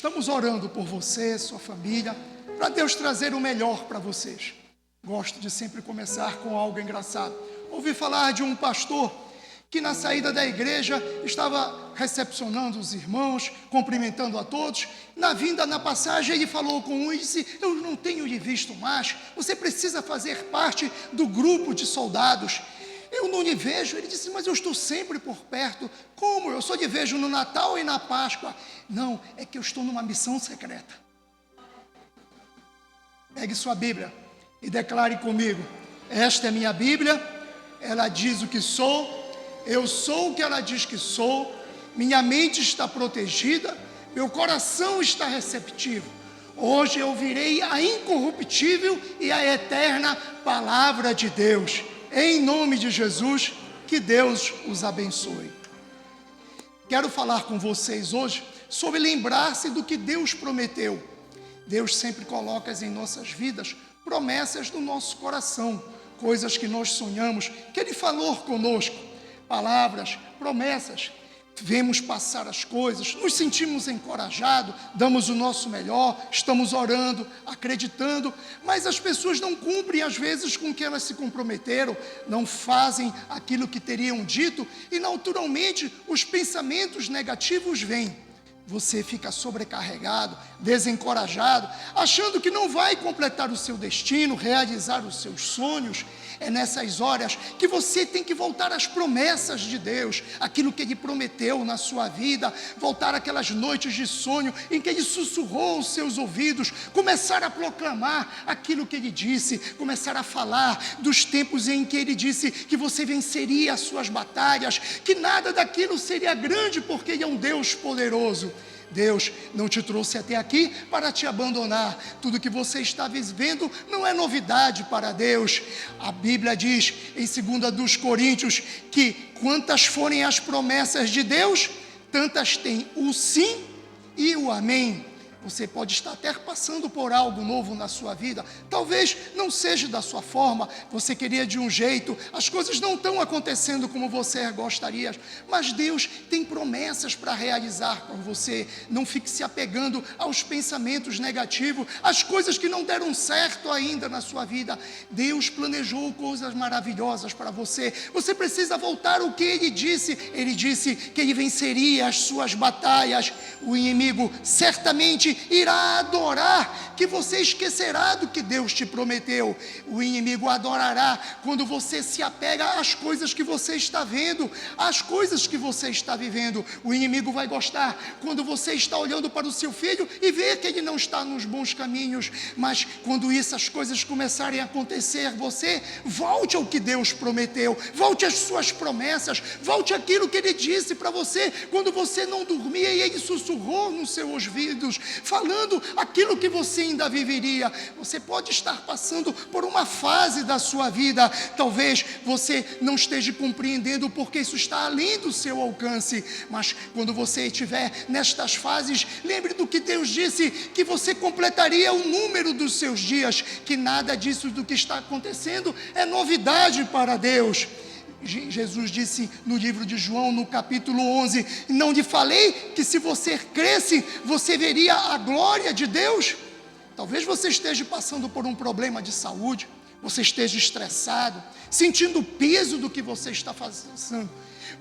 Estamos orando por você, sua família, para Deus trazer o melhor para vocês. Gosto de sempre começar com algo engraçado. Ouvi falar de um pastor que na saída da igreja estava recepcionando os irmãos, cumprimentando a todos. Na vinda, na passagem, ele falou com um e disse: eu não tenho lhe visto mais, você precisa fazer parte do grupo de soldados. Eu não lhe vejo. Ele disse: mas eu estou sempre por perto. Como? Eu só lhe vejo no Natal e na Páscoa. Não, é que eu estou numa missão secreta. Pegue sua Bíblia e declare comigo: esta é minha Bíblia, ela diz o que sou, eu sou o que ela diz que sou, minha mente está protegida, meu coração está receptivo. Hoje eu virei a incorruptível e a eterna Palavra de Deus. Em nome de Jesus, que Deus os abençoe. Quero falar com vocês hoje sobre lembrar-se do que Deus prometeu. Deus sempre coloca em nossas vidas promessas no nosso coração, coisas que nós sonhamos, que Ele falou conosco, palavras, promessas. Vemos passar as coisas, nos sentimos encorajados, damos o nosso melhor, estamos orando, acreditando, mas as pessoas não cumprem às vezes com o que elas se comprometeram, não fazem aquilo que teriam dito e naturalmente os pensamentos negativos vêm. Você fica sobrecarregado, desencorajado, achando que não vai completar o seu destino, realizar os seus sonhos. É nessas horas que você tem que voltar às promessas de Deus, aquilo que Ele prometeu na sua vida, voltar àquelas noites de sonho em que Ele sussurrou aos seus ouvidos, começar a proclamar aquilo que Ele disse, começar a falar dos tempos em que Ele disse que você venceria as suas batalhas, que nada daquilo seria grande porque Ele é um Deus poderoso. Deus não te trouxe até aqui para te abandonar. Tudo que você está vivendo não é novidade para Deus. A Bíblia diz em 2 Coríntios que quantas forem as promessas de Deus, tantas tem o sim e o amém. Você pode estar até passando por algo novo na sua vida, talvez não seja da sua forma, você queria de um jeito, as coisas não estão acontecendo como você gostaria, mas Deus tem promessas para realizar com você. Não fique se apegando aos pensamentos negativos, às coisas que não deram certo ainda na sua vida. Deus planejou coisas maravilhosas para você, você precisa voltar ao que Ele disse que Ele venceria as suas batalhas. O inimigo certamente irá adorar, que você esquecerá do que Deus te prometeu. O inimigo adorará quando você se apega às coisas que você está vendo, às coisas que você está vivendo. O inimigo vai gostar quando você está olhando para o seu filho e vê que ele não está nos bons caminhos, mas quando essas coisas começarem a acontecer, você volte ao que Deus prometeu, volte às suas promessas, volte àquilo que Ele disse para você quando você não dormia e Ele sussurrou nos seus ouvidos, falando aquilo que você ainda viveria. Você pode estar passando por uma fase da sua vida, talvez você não esteja compreendendo porque isso está além do seu alcance, mas quando você estiver nestas fases, lembre do que Deus disse, que você completaria o número dos seus dias, que nada disso do que está acontecendo é novidade para Deus. Jesus disse no livro de João, no capítulo 11, não lhe falei que se você cresce, você veria a glória de Deus? Talvez você esteja passando por um problema de saúde, você esteja estressado, sentindo o peso do que você está fazendo,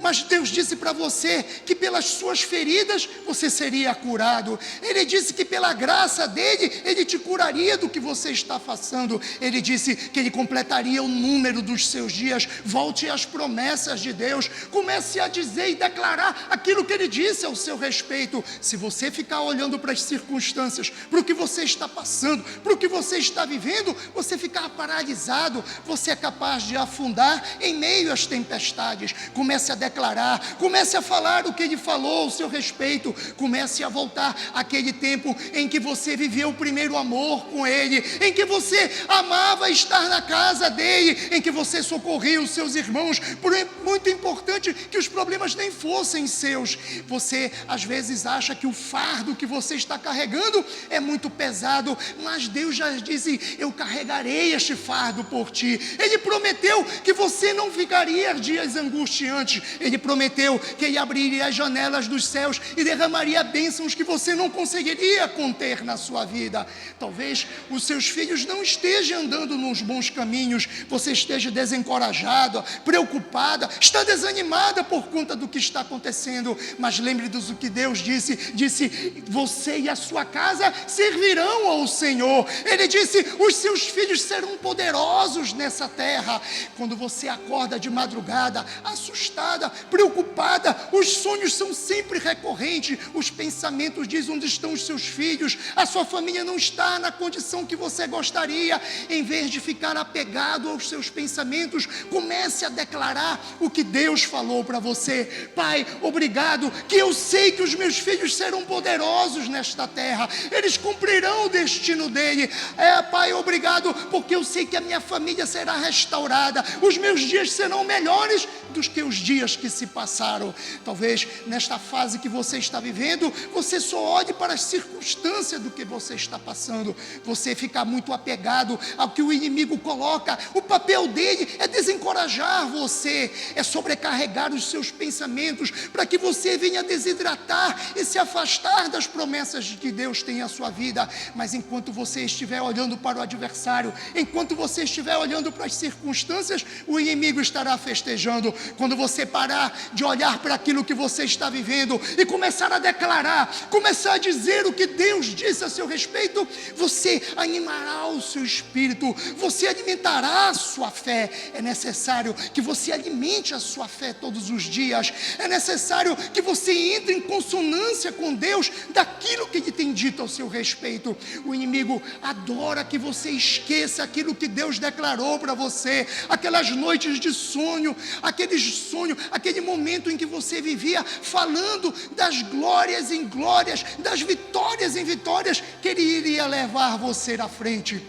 mas Deus disse para você que pelas suas feridas você seria curado. Ele disse que pela graça dele, Ele te curaria do que você está passando. Ele disse que Ele completaria o número dos seus dias. Volte às promessas de Deus, comece a dizer e declarar aquilo que Ele disse ao seu respeito. Se você ficar olhando para as circunstâncias, para o que você está passando, para o que você está vivendo, você ficar paralisado, você é capaz de afundar em meio às tempestades. Comece a declarar, comece a falar o que Ele falou ao seu respeito, comece a voltar àquele tempo em que você viveu o primeiro amor com Ele, em que você amava estar na casa dEle, em que você socorria os seus irmãos. Muito importante que os problemas nem fossem seus. Você às vezes acha que o fardo que você está carregando é muito pesado, mas Deus já disse: eu carregarei este fardo por ti. Ele prometeu que você não ficaria dias angustiantes, diante. Ele prometeu que Ele abriria as janelas dos céus e derramaria bênçãos que você não conseguiria conter na sua vida. Talvez os seus filhos não estejam andando nos bons caminhos, você esteja desencorajada, preocupada, está desanimada por conta do que está acontecendo, mas lembre-se do que Deus disse, você e a sua casa servirão ao Senhor. Ele disse, os seus filhos serão poderosos nessa terra. Quando você acorda de madrugada, assustada, preocupada, os sonhos são sempre recorrentes, os pensamentos dizem onde estão os seus filhos, a sua família não está na condição que você gostaria. Em vez de ficar apegado aos seus pensamentos, comece a declarar o que Deus falou para você. Pai, obrigado, que eu sei que os meus filhos serão poderosos nesta terra, eles cumprirão o destino dele. Pai, obrigado, porque eu sei que a minha família será restaurada, os meus dias serão melhores do que os dias que se passaram. Talvez nesta fase que você está vivendo, você só olhe para as circunstâncias do que você está passando, você fica muito apegado ao que o inimigo coloca. O papel dele é desencorajar você, é sobrecarregar os seus pensamentos, para que você venha desidratar e se afastar das promessas que Deus tem à sua vida. Mas enquanto você estiver olhando para o adversário, enquanto você estiver olhando para as circunstâncias, o inimigo estará festejando. Quando você parar de olhar para aquilo que você está vivendo e começar a declarar, começar a dizer o que Deus disse a seu respeito, você animará o seu espírito, você alimentará a sua fé. É necessário que você alimente a sua fé todos os dias, é necessário que você entre em consonância com Deus daquilo que Ele tem dito ao seu respeito. O inimigo adora que você esqueça aquilo que Deus declarou para você, aquelas noites de sonho, aquele momento em que você vivia falando das glórias em glórias, das vitórias em vitórias, que Ele iria levar você à frente.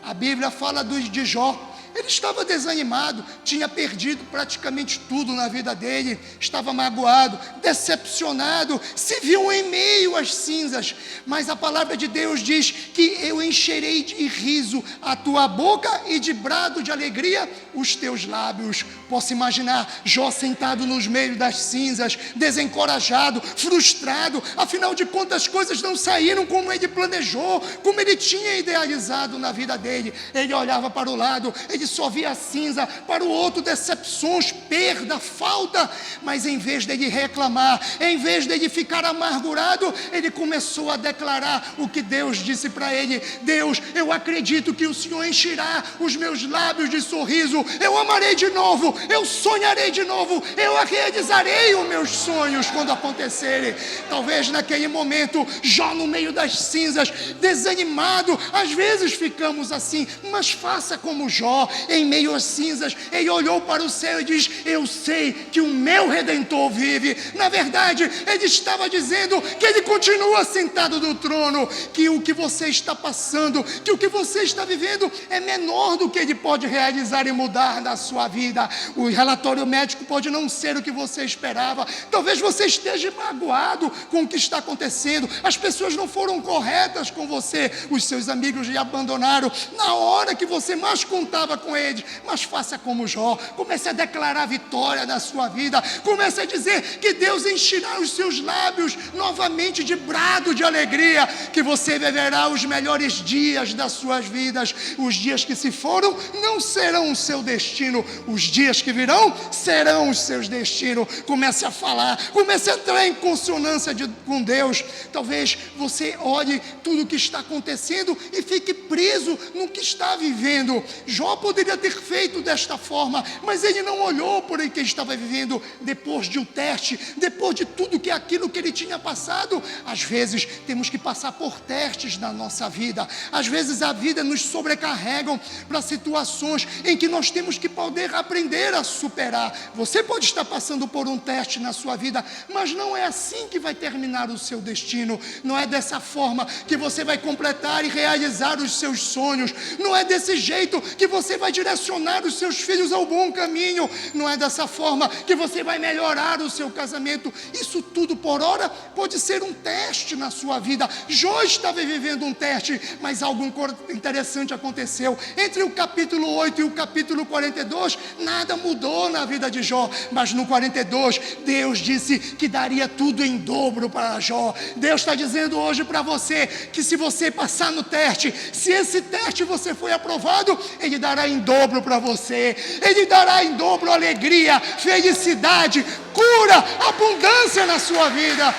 A Bíblia fala de Jó. Ele estava desanimado, tinha perdido praticamente tudo na vida dele, estava magoado, decepcionado, se viu em meio às cinzas, mas a palavra de Deus diz que eu encherei de riso a tua boca e de brado de alegria os teus lábios. Posso imaginar Jó sentado nos meios das cinzas, desencorajado, frustrado, afinal de contas as coisas não saíram como ele planejou, como ele tinha idealizado na vida dele. Ele olhava para o lado, ele só via cinza, para o outro decepções, perda, falta, mas em vez dele reclamar, em vez dele ficar amargurado, ele começou a declarar o que Deus disse para ele: Deus, eu acredito que o Senhor encherá os meus lábios de sorriso, eu amarei de novo, eu sonharei de novo, eu realizarei os meus sonhos quando acontecerem. Talvez naquele momento, Jó no meio das cinzas, desanimado, às vezes ficamos assim, mas faça como Jó, em meio às cinzas, ele olhou para o céu e diz: eu sei que o meu Redentor vive. Na verdade, ele estava dizendo que ele continua sentado no trono, que o que você está passando, que o que você está vivendo é menor do que ele pode realizar e mudar na sua vida. O relatório médico pode não ser o que você esperava, talvez você esteja magoado com o que está acontecendo, as pessoas não foram corretas com você, os seus amigos lhe abandonaram na hora que você mais contava com eles. Mas faça como Jó, comece a declarar vitória na sua vida, comece a dizer que Deus encherá os seus lábios novamente de brado de alegria, que você viverá os melhores dias das suas vidas. Os dias que se foram não serão o seu destino, os dias que virão serão os seus destinos. Comece a falar, comece a entrar em consonância com Deus. Talvez você olhe tudo o que está acontecendo e fique preso no que está vivendo. Jó poderia ter feito desta forma, mas ele não olhou por o que estava vivendo depois de um teste, depois de tudo que aquilo que ele tinha passado. Às vezes temos que passar por testes na nossa vida, às vezes a vida nos sobrecarrega para situações em que nós temos que poder aprender a superar. Você pode estar passando por um teste na sua vida, mas não é assim que vai terminar o seu destino, não é dessa forma que você vai completar e realizar os seus sonhos, não é desse jeito que você vai direcionar os seus filhos ao bom caminho. Não é dessa forma que você vai melhorar o seu casamento. Isso tudo por hora pode ser um teste na sua vida. Jó estava vivendo um teste, mas algo interessante aconteceu. Entre o capítulo 8 e o capítulo 42, nada mudou na vida de Jó, mas no 42, Deus disse que daria tudo em dobro para Jó. Deus está dizendo hoje para você, que se você passar no teste, se esse teste você foi aprovado, Ele dará em dobro para você. Ele dará em dobro alegria, felicidade, cura, abundância na sua vida.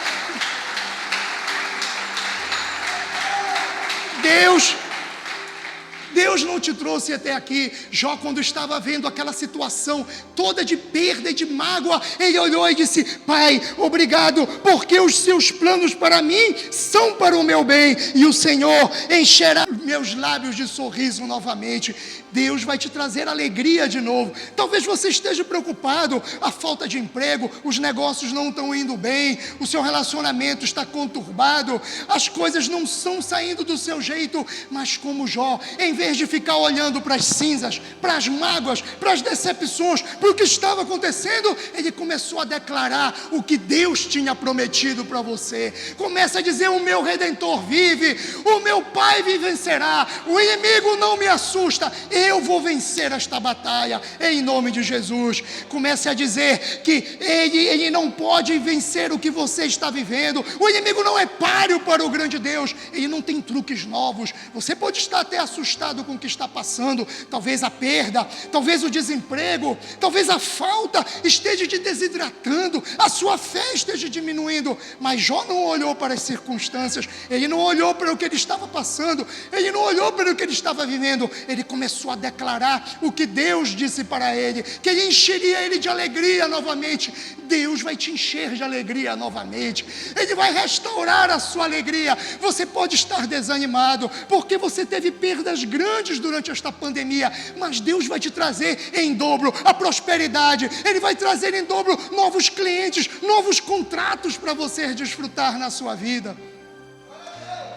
Deus não te trouxe até aqui. Jó, quando estava vendo aquela situação toda de perda e de mágoa, ele olhou e disse: Pai, obrigado, porque os seus planos para mim são para o meu bem, e o Senhor encherá meus lábios de sorriso novamente. Deus vai te trazer alegria de novo. Talvez você esteja preocupado, a falta de emprego, os negócios não estão indo bem, o seu relacionamento está conturbado, as coisas não estão saindo do seu jeito, mas como Jó, em vez de ficar olhando para as cinzas, para as mágoas, para as decepções, para o que estava acontecendo, ele começou a declarar o que Deus tinha prometido para você. Começa a dizer: o meu Redentor vive, o meu Pai me vencerá, o inimigo não me assusta, eu vou vencer esta batalha, em nome de Jesus. Comece a dizer que ele não pode vencer o que você está vivendo. O inimigo não é páreo para o grande Deus, ele não tem truques novos. Você pode estar até assustado com o que está passando, talvez a perda, talvez o desemprego, talvez a falta esteja te desidratando, a sua fé esteja diminuindo, mas Jó não olhou para as circunstâncias, ele não olhou para o que ele estava passando, ele não olhou para o que ele estava vivendo, ele começou a declarar o que Deus disse para ele, que ele encheria ele de alegria novamente. Deus vai te encher de alegria novamente, Ele vai restaurar a sua alegria. Você pode estar desanimado, porque você teve perdas grandes durante esta pandemia, mas Deus vai te trazer em dobro a prosperidade, Ele vai trazer em dobro novos clientes, novos contratos para você desfrutar na sua vida.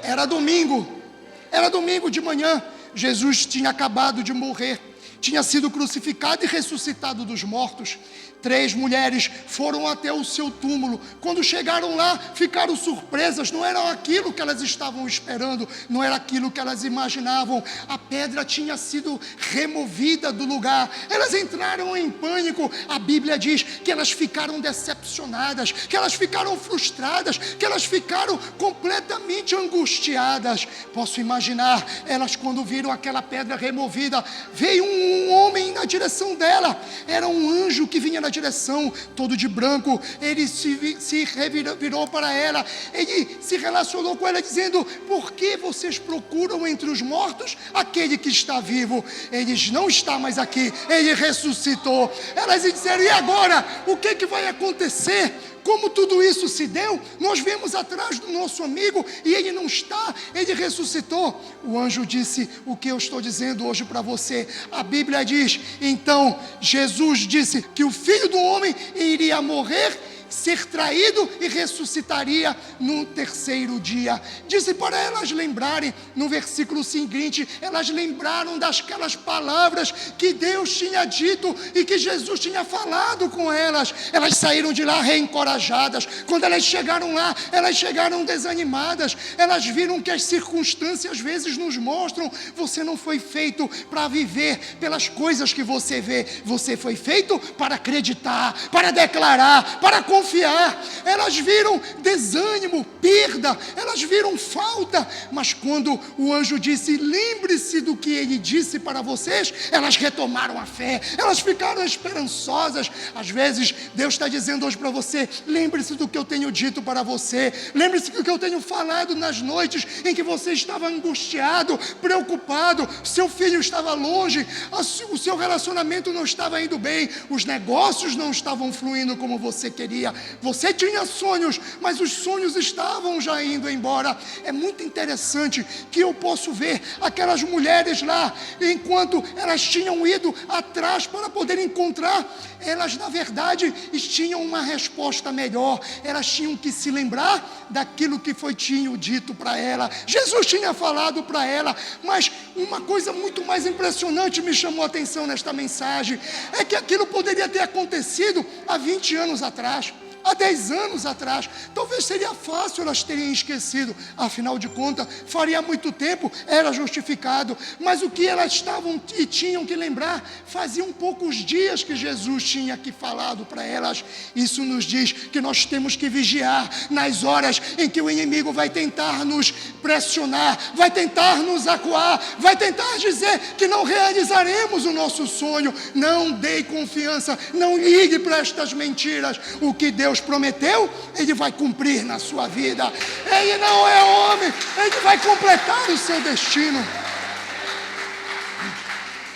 Era domingo de manhã, Jesus tinha acabado de morrer, tinha sido crucificado e ressuscitado dos mortos. 3 mulheres foram até o seu túmulo. Quando chegaram lá, ficaram surpresas. Não era aquilo que elas estavam esperando, não era aquilo que elas imaginavam. A pedra tinha sido removida do lugar. Elas entraram em pânico. A Bíblia diz que elas ficaram decepcionadas, que elas ficaram frustradas, que elas ficaram completamente angustiadas. Posso imaginar, elas quando viram aquela pedra removida, veio um homem na direção dela. Era um anjo que vinha na direção, todo de branco. Ele virou para ela, ele se relacionou com ela dizendo: por que vocês procuram entre os mortos aquele que está vivo? Ele não está mais aqui, ele ressuscitou. Elas disseram: e agora? O que vai acontecer? Como tudo isso se deu? Nós vemos atrás do nosso amigo e ele não está, ele ressuscitou. O anjo disse o que eu estou dizendo hoje para você. A Bíblia diz: então Jesus disse que o Filho do Homem iria morrer, ser traído e ressuscitaria no 3º dia. Disse para elas lembrarem, no versículo seguinte, elas lembraram daquelas palavras que Deus tinha dito e que Jesus tinha falado com elas. Elas saíram de lá reencorajadas. Quando elas chegaram lá, elas chegaram desanimadas. Elas viram que as circunstâncias às vezes nos mostram: você não foi feito para viver pelas coisas que você vê, você foi feito para acreditar, para declarar, para confiar. Elas viram desânimo, perda, elas viram falta, mas quando o anjo disse: lembre-se do que ele disse para vocês, elas retomaram a fé, elas ficaram esperançosas. Às vezes Deus está dizendo hoje para você: lembre-se do que eu tenho dito para você, lembre-se do que eu tenho falado nas noites em que você estava angustiado, preocupado, seu filho estava longe, o seu relacionamento não estava indo bem, os negócios não estavam fluindo como você queria. vazia. Você tinha sonhos, mas os sonhos estavam já indo embora. É muito interessante que eu posso ver aquelas mulheres lá, enquanto elas tinham ido atrás para poder encontrar, elas na verdade tinham uma resposta melhor. Elas tinham que se lembrar daquilo que tinha dito para ela. Jesus tinha falado para ela, mas uma coisa muito mais impressionante me chamou a atenção nesta mensagem, é que aquilo poderia ter acontecido há 20 anos atrás, há 10 anos atrás. Talvez seria fácil elas terem esquecido, afinal de contas, faria muito tempo, era justificado. Mas o que elas estavam e tinham que lembrar, faziam poucos dias que Jesus tinha falado para elas. Isso nos diz que nós temos que vigiar nas horas em que o inimigo vai tentar nos pressionar, vai tentar nos acuar, vai tentar dizer que não realizaremos o nosso sonho. Não dê confiança, não ligue para estas mentiras. O que Deus prometeu, Ele vai cumprir na sua vida. Ele não é homem, Ele vai completar o seu destino.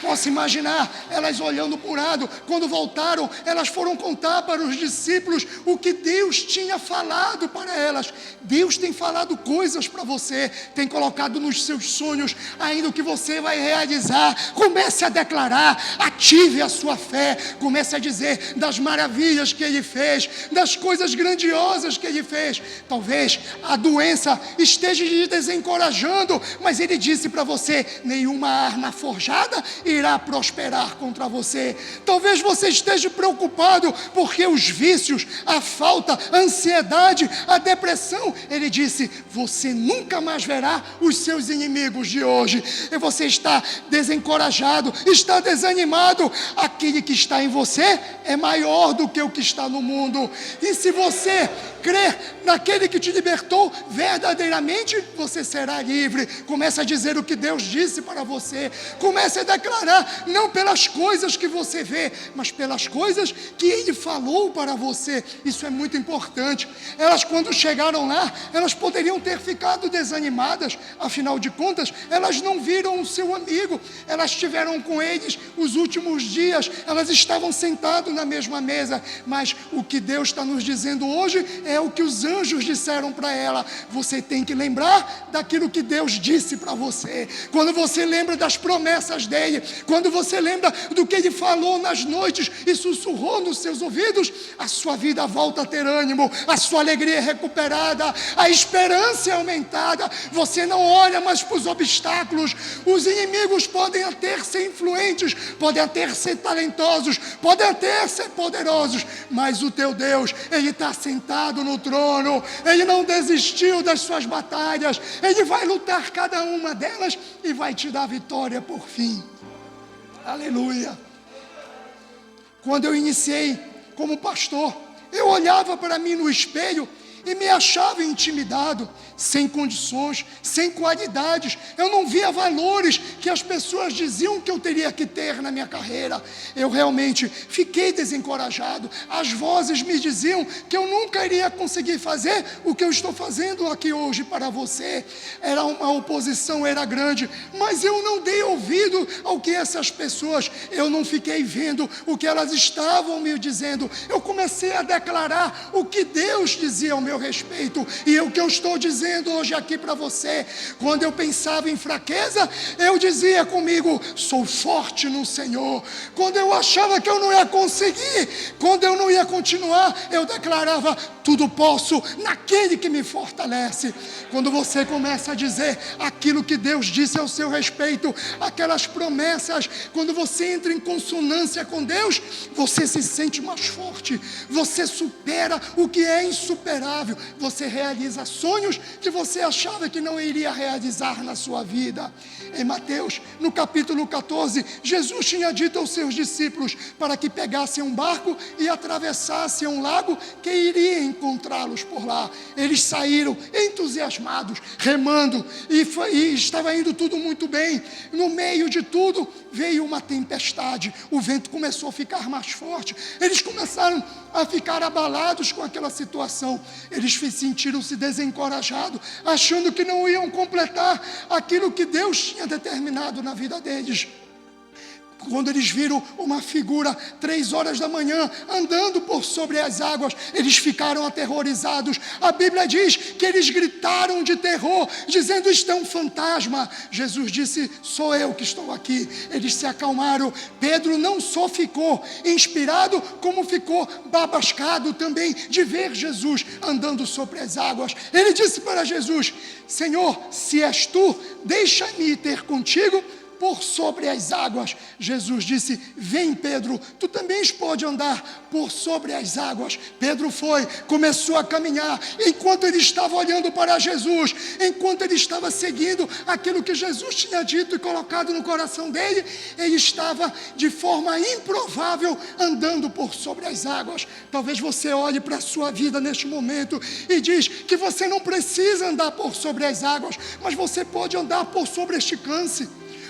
Posso imaginar elas olhando para o lado. Quando voltaram, elas foram contar para os discípulos o que Deus tinha falado para elas. Deus tem falado coisas para você, tem colocado nos seus sonhos ainda o que você vai realizar. Comece a declarar, ative a sua fé, comece a dizer das maravilhas que Ele fez, das coisas grandiosas que Ele fez. Talvez a doença esteja te desencorajando, mas Ele disse para você: nenhuma arma forjada irá prosperar contra você. Talvez você esteja preocupado porque os vícios, a falta, a ansiedade, a depressão, Ele disse: você nunca mais verá os seus inimigos de hoje. E você está desencorajado, está desanimado. Aquele que está em você é maior do que o que está no mundo. E se você crer naquele que te libertou verdadeiramente, você será livre. Comece a dizer o que Deus disse para você. Comece a declarar, não pelas coisas que você vê, mas pelas coisas que Ele falou para você. Isso é muito importante. Elas, quando chegaram lá, elas poderiam ter ficado desanimadas. Afinal de contas, elas não viram o seu amigo. Elas estiveram com eles os últimos dias. Elas estavam sentadas na mesma mesa. Mas o que Deus está nos dizendo hoje é o que os anjos disseram para ela. Você tem que lembrar daquilo que Deus disse para você. Quando você lembra das promessas dele, quando você lembra do que Ele falou nas noites e sussurrou nos seus ouvidos, a sua vida volta a ter ânimo, a sua alegria é recuperada, a esperança é aumentada. Você não olha mais para os obstáculos. Os inimigos podem até ser influentes, podem até ser talentosos, podem até ser poderosos, mas o teu Deus, Ele está sentado no trono. Ele não desistiu das suas batalhas. Ele vai lutar cada uma delas e vai te dar vitória por fim. Aleluia. Quando eu iniciei como pastor, eu olhava para mim no espelho e me achava intimidado, sem condições, sem qualidades. Eu não via valores que as pessoas diziam que eu teria que ter na minha carreira. Eu realmente fiquei desencorajado. As vozes me diziam que eu nunca iria conseguir fazer o que eu estou fazendo aqui hoje para você. A oposição era grande, mas eu não dei ouvido ao que essas pessoas, eu não fiquei vendo o que elas estavam me dizendo. Eu comecei a declarar o que Deus dizia ao meu respeito, e o que eu estou dizendo hoje aqui para você. Quando eu pensava em fraqueza, eu dizia comigo: sou forte no Senhor. Quando eu achava que eu não ia conseguir, quando eu não ia continuar, eu declarava: tudo posso naquele que me fortalece. Quando você começa a dizer aquilo que Deus disse ao seu respeito, aquelas promessas, quando você entra em consonância com Deus, você se sente mais forte, você supera o que é insuperável, você realiza sonhos que você achava que não iria realizar na sua vida. Em Mateus, no capítulo 14, Jesus tinha dito aos seus discípulos para que pegassem um barco e atravessassem um lago que iria encontrá-los por lá. Eles saíram entusiasmados, remando, e estava indo tudo muito bem. No meio de tudo, veio uma tempestade, o vento começou a ficar mais forte. Eles começaram a ficar abalados com aquela situação. Eles sentiram-se desencorajados, achando que não iam completar aquilo que Deus tinha determinado na vida deles. quando eles viram uma figura 3 horas da manhã andando por sobre as águas, eles ficaram aterrorizados. A Bíblia diz que eles gritaram de terror, dizendo: isto é um fantasma. Jesus disse: sou eu que estou aqui. Eles se acalmaram. Pedro não só ficou inspirado, como ficou babascado também de ver Jesus andando sobre as águas. Ele disse para Jesus: Senhor, se és tu, deixa-me ter contigo por sobre as águas. Jesus disse: vem, Pedro, tu também pode andar por sobre as águas. Pedro foi, começou a caminhar. Enquanto ele estava olhando para Jesus, enquanto ele estava seguindo aquilo que Jesus tinha dito e colocado no coração dele, ele estava de forma improvável andando por sobre as águas. Talvez você olhe para a sua vida neste momento e diz que você não precisa andar por sobre as águas, mas você pode andar por sobre este câncer,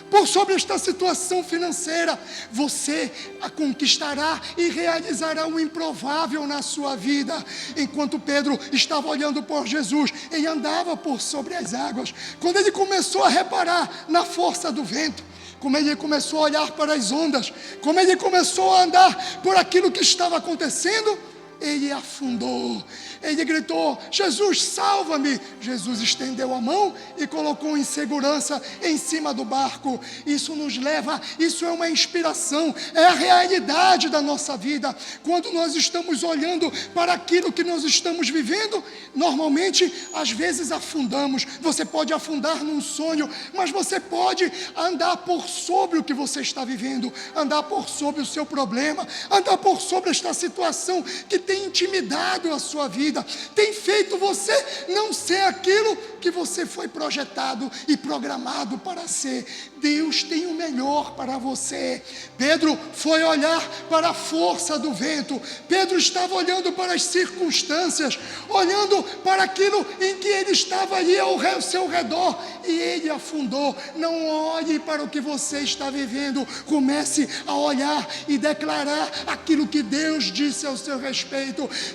por sobre esta situação financeira. Você a conquistará e realizará o improvável na sua vida. Enquanto Pedro estava olhando por Jesus, ele andava por sobre as águas. Quando ele começou a reparar na força do vento, como ele começou a olhar para as ondas, como ele começou a andar por aquilo que estava acontecendo, ele afundou. Ele gritou: Jesus, salva-me. Jesus estendeu a mão e colocou em segurança em cima do barco. Isso nos leva, isso é uma inspiração, é a realidade da nossa vida. Quando nós estamos olhando para aquilo que nós estamos vivendo, normalmente, às vezes afundamos. Você pode afundar num sonho, mas você pode andar por sobre o que você está vivendo, andar por sobre o seu problema, andar por sobre esta situação que tem intimidado a sua vida, tem feito você não ser aquilo que você foi projetado e programado para ser. Deus tem o melhor para você. Pedro foi olhar para a força do vento. Pedro estava olhando para as circunstâncias, olhando para aquilo em que ele estava ali ao seu redor, e ele afundou. Não olhe para o que você está vivendo, comece a olhar e declarar aquilo que Deus disse ao seu respeito.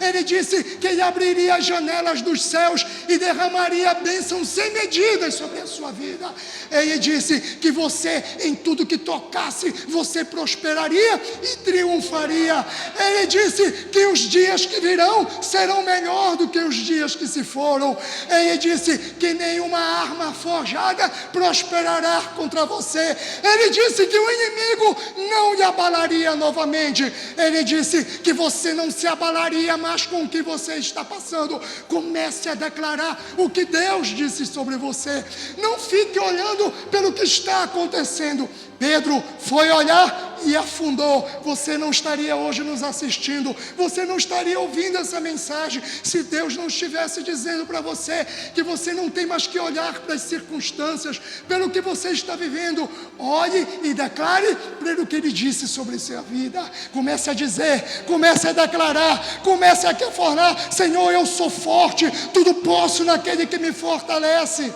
Ele disse que ele abriria as janelas dos céus e derramaria bênçãos sem medidas sobre a sua vida. Ele disse que você, em tudo que tocasse, você prosperaria e triunfaria. Ele disse que os dias que virão serão melhor do que os dias que se foram. Ele disse que nenhuma arma forjada prosperará contra você. Ele disse que o inimigo não lhe abalaria novamente. Ele disse que você não se abalaria mais com o que você está passando. Comece a declarar o que Deus disse sobre você. Não fique olhando pelo que está acontecendo. Pedro foi olhar e afundou. Você não estaria hoje nos assistindo, você não estaria ouvindo essa mensagem se Deus não estivesse dizendo para você que você não tem mais que olhar para as circunstâncias, pelo que você está vivendo. Olhe e declare pelo que Ele disse sobre a sua vida. Comece a dizer, comece a declarar, comece a falar: Senhor, eu sou forte, tudo posso naquele que me fortalece.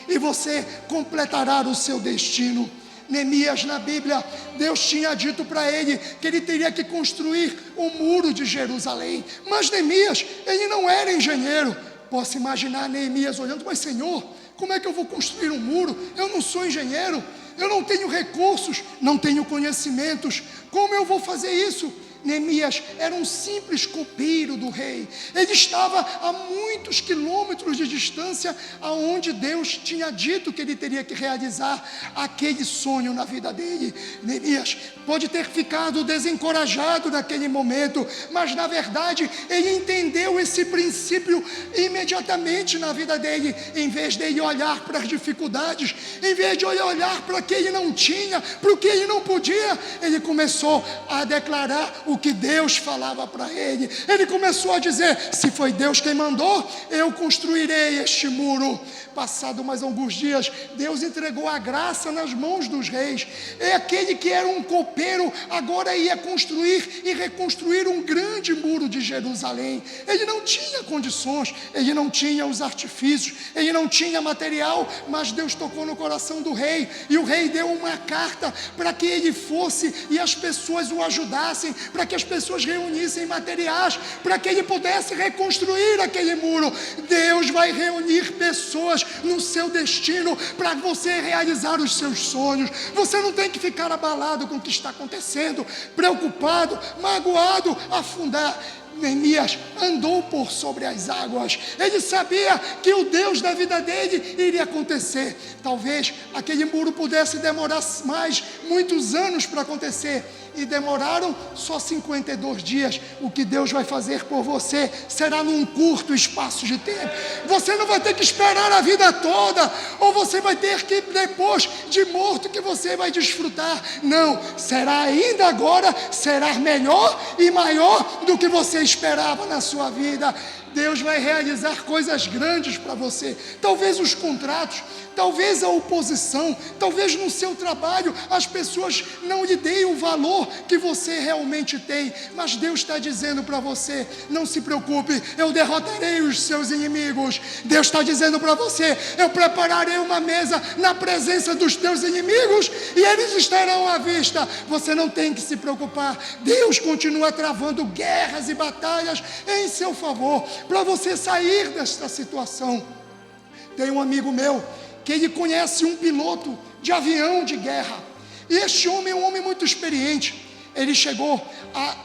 E você completará o seu destino. Neemias, na Bíblia, Deus tinha dito para ele que ele teria que construir o muro de Jerusalém. Mas Neemias, ele não era engenheiro. Posso imaginar Neemias olhando: mas Senhor, como é que eu vou construir um muro? Eu não sou engenheiro, eu não tenho recursos, não tenho conhecimentos. Como eu vou fazer isso? Neemias era um simples copeiro do rei. Ele estava a muitos quilômetros de distância aonde Deus tinha dito que ele teria que realizar aquele sonho na vida dele. Neemias pode ter ficado desencorajado naquele momento, mas na verdade ele entendeu esse princípio imediatamente na vida dele. Em vez de ele olhar para as dificuldades, em vez de ele olhar para o que ele não tinha, para o que ele não podia, ele começou a declarar o que Deus falava para ele. Ele começou a dizer: se foi Deus quem mandou, eu construirei este muro. Passado mais alguns dias, Deus entregou a graça nas mãos dos reis. E aquele que era um copeiro agora ia construir e reconstruir um grande muro de Jerusalém. Ele não tinha condições, ele não tinha os artifícios, ele não tinha material, mas Deus tocou no coração do rei, e o rei deu uma carta para que ele fosse e as pessoas o ajudassem para que as pessoas reunissem materiais, para que ele pudesse reconstruir aquele muro. Deus vai reunir pessoas no seu destino para você realizar os seus sonhos. Você não tem que ficar abalado com o que está acontecendo, preocupado, magoado, afundar. Neemias andou por sobre as águas. Ele sabia que o Deus da vida dele iria acontecer. Talvez aquele muro pudesse demorar mais, muitos anos para acontecer, e demoraram só 52 dias. O que Deus vai fazer por você será num curto espaço de tempo. Você não vai ter que esperar a vida toda, ou você vai ter que, depois de morto, que você vai desfrutar. Não, será ainda agora, será melhor e maior do que você esperava na sua vida. Deus vai realizar coisas grandes para você. Talvez os contratos, talvez a oposição, talvez no seu trabalho as pessoas não lhe deem o valor que você realmente tem, mas Deus está dizendo para você: não se preocupe, eu derrotarei os seus inimigos. Deus está dizendo para você: eu prepararei uma mesa na presença dos teus inimigos e eles estarão à vista. Você não tem que se preocupar. Deus continua travando guerras e batalhas em seu favor, para você sair desta situação. Tem um amigo meu que ele conhece um piloto de avião de guerra, e este homem é um homem muito experiente. Ele chegou a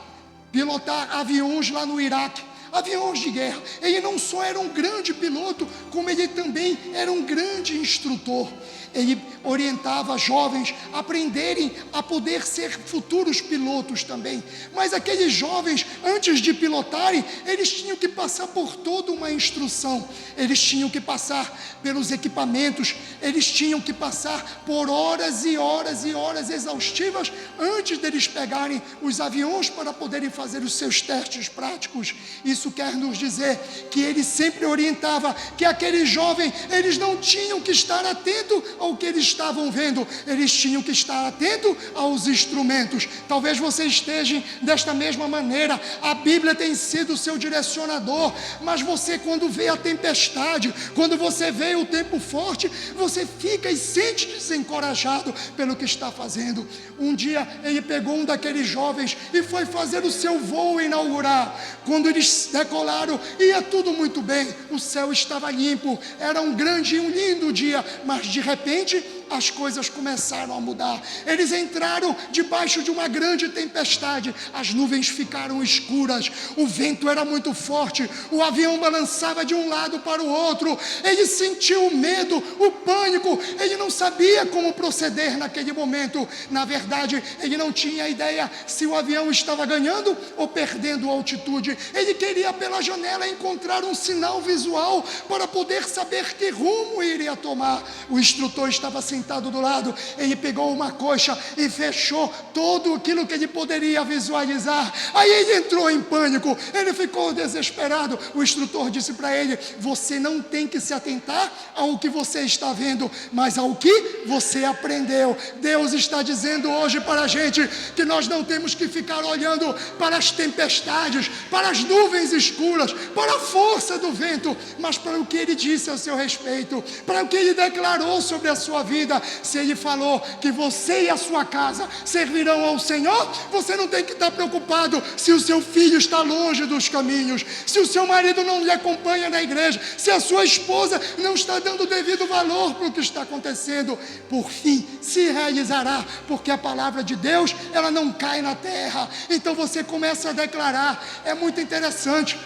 pilotar aviões lá no Iraque, aviões de guerra. Ele não só era um grande piloto, como ele também era um grande instrutor. Ele orientava jovens a aprenderem a poder ser futuros pilotos também. Mas aqueles jovens, antes de pilotarem, eles tinham que passar por toda uma instrução. Eles tinham que passar pelos equipamentos, eles tinham que passar por horas e horas e horas exaustivas antes deles pegarem os aviões para poderem fazer os seus testes práticos. Isso quer nos dizer que ele sempre orientava que aquele jovem, eles não tinham que estar atentos ao que eles estavam vendo, eles tinham que estar atentos aos instrumentos. Talvez você esteja desta mesma maneira. A Bíblia tem sido o seu direcionador, mas você, quando vê a tempestade, quando você vê o tempo forte, você fica e sente desencorajado pelo que está fazendo. Um dia ele pegou um daqueles jovens e foi fazer o seu voo inaugural. Quando eles decolaram, ia tudo muito bem, o céu estava limpo, era um grande e um lindo dia, mas de repente as coisas começaram a mudar. Eles entraram debaixo de uma grande tempestade, as nuvens ficaram escuras, o vento era muito forte, o avião balançava de um lado para o outro. Ele sentiu o medo, o pânico, ele não sabia como proceder naquele momento. Na verdade, ele não tinha ideia se o avião estava ganhando ou perdendo altitude. Ele queria pela janela encontrar um sinal visual para poder saber que rumo iria tomar. O instrutor estava sentado do lado. Ele pegou uma coxa e fechou tudo aquilo que ele poderia visualizar. Aí ele entrou em pânico, ele ficou desesperado. O instrutor disse para ele: você não tem que se atentar ao que você está vendo, mas ao que você aprendeu. Deus está dizendo hoje para a gente que nós não temos que ficar olhando para as tempestades, para as nuvens escuras, para a força do vento, mas para o que ele disse a seu respeito, para o que ele declarou sobre a sua vida. Se ele falou que você e a sua casa servirão ao Senhor, você não tem que estar preocupado se o seu filho está longe dos caminhos, se o seu marido não lhe acompanha na igreja, se a sua esposa não está dando o devido valor para o que está acontecendo. Por fim, se realizará, porque a palavra de Deus, ela não cai na terra. Então você começa a declarar. É muito interessante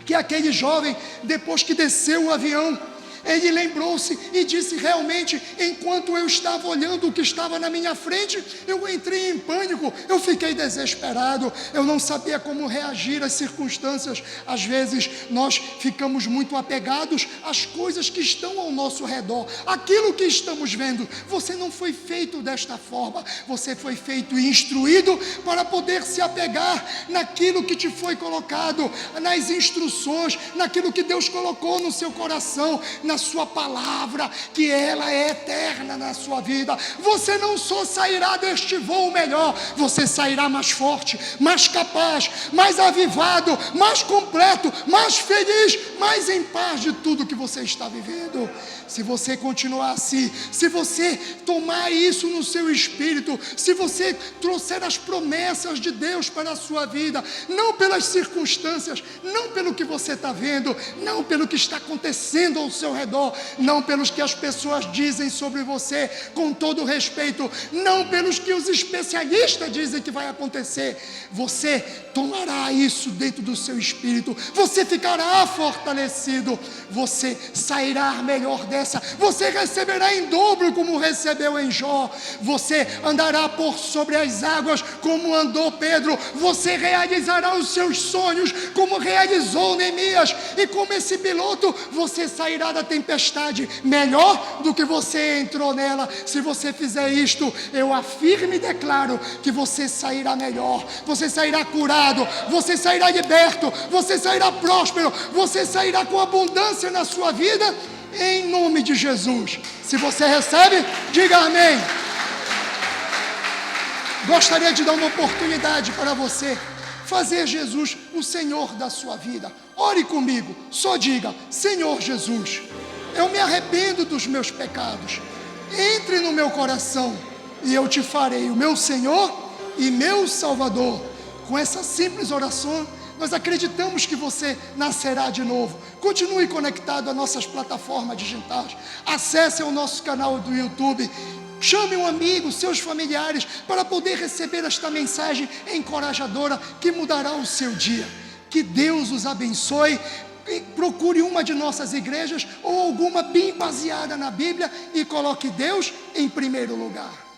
que aquele jovem, depois que desceu o avião, ele lembrou-se e disse: realmente, enquanto eu estava olhando o que estava na minha frente, eu entrei em pânico, eu fiquei desesperado, eu não sabia como reagir às circunstâncias. Às vezes nós ficamos muito apegados às coisas que estão ao nosso redor, aquilo que estamos vendo. Você não foi feito desta forma, você foi feito e instruído para poder se apegar naquilo que te foi colocado, nas instruções, naquilo que Deus colocou no seu coração, na sua palavra, que ela é eterna na sua vida. Você não só sairá deste voo melhor, você sairá mais forte, mais capaz, mais avivado, mais completo, mais feliz, mais em paz de tudo que você está vivendo. Se você continuar assim, se você tomar isso no seu espírito, se você trouxer as promessas de Deus para a sua vida, não pelas circunstâncias, não pelo que você está vendo, não pelo que está acontecendo ao seu redor, não pelos que as pessoas dizem sobre você, com todo respeito, não pelos que os especialistas dizem que vai acontecer, você tomará isso dentro do seu espírito, você ficará fortalecido, você sairá melhor dessa, você receberá em dobro como recebeu em Jó, você andará por sobre as águas como andou Pedro, você realizará os seus sonhos como realizou Neemias, e como esse piloto, você sairá da tempestade melhor do que você entrou nela. Se você fizer isto, eu afirmo e declaro que você sairá melhor, você sairá curado, você sairá liberto, você sairá próspero, você sairá com abundância na sua vida, em nome de Jesus. Se você recebe, diga amém. Gostaria de dar uma oportunidade para você fazer Jesus o Senhor da sua vida. Ore comigo, só diga: Senhor Jesus, eu me arrependo dos meus pecados, entre no meu coração e eu te farei o meu Senhor e meu Salvador. Com essa simples oração, nós acreditamos que você nascerá de novo. Continue conectado às nossas plataformas digitais, acesse o nosso canal do YouTube, chame um amigo, seus familiares, para poder receber esta mensagem encorajadora que mudará o seu dia. Que Deus os abençoe. Procure uma de nossas igrejas ou alguma bem baseada na Bíblia e coloque Deus em primeiro lugar.